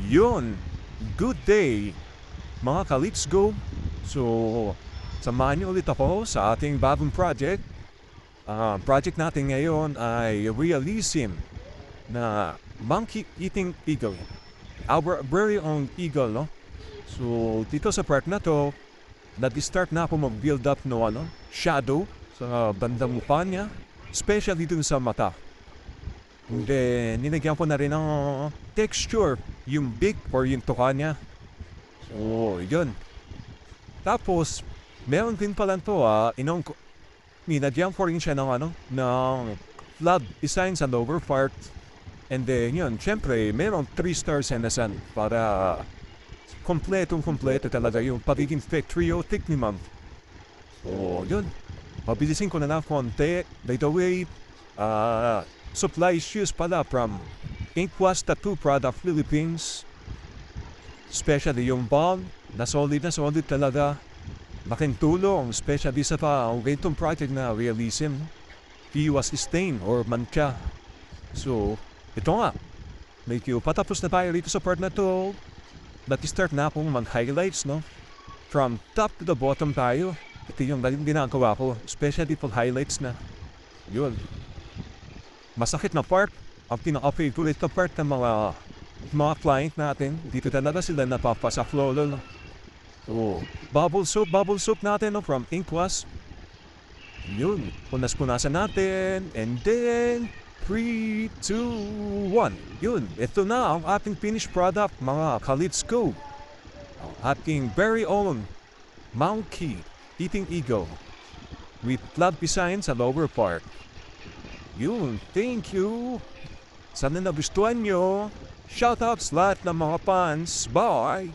Yun, good day mga ka-Let's Go. So, samahan niyo ulit ako sa ating bagong project. Project natin ngayon ay realism na monkey eating eagle. Our very own eagle, no? So, dito sa part na to, nag-start na ako mag-build up no shadow sa bandang mukha niya, especially dun sa mata. And then, ninagyan ko na rin ng texture, yung beak or yung tuka niya. So, yun. Tapos, meron din pala to ninagyan ko rin siya ng flood design sa lower part. And then, yun, syempre, meron 3 stars and a sun para kompleto talaga yung pagiging patriotic ni ma'am. So, yun. Mabilisin ko na lang konti. By the way, supply issues pala from Inkwas Tattoo Product Philippines. Especially yung bomb, na solid talaga. Laking tulong, especially sa ganitong project na realism. Iwas stain or mancha. So, ito nga. Medyo patapos na tayo rito sa part na to. Nag-start na akong mag-highlights, no? From top to the bottom tayo. Ito yung ginagawa ko, especially for highlights na. Yun. Masakit na part, ang pinaka-favorite na part ng mga client natin. Dito talaga sila napapasak lolo. No? So, bubble soup natin no, from Inkwas. Yun, punas-punasan natin. And then, 3, 2, 1. Yun, ito na ang ating finished product, mga ka-Let's Go. Ang ating very own monkey eating eagle with flood design sa lower part. Yun, thank you. Sana nagustuhan nyo. Shoutouts lahat ng mga fans. Bye!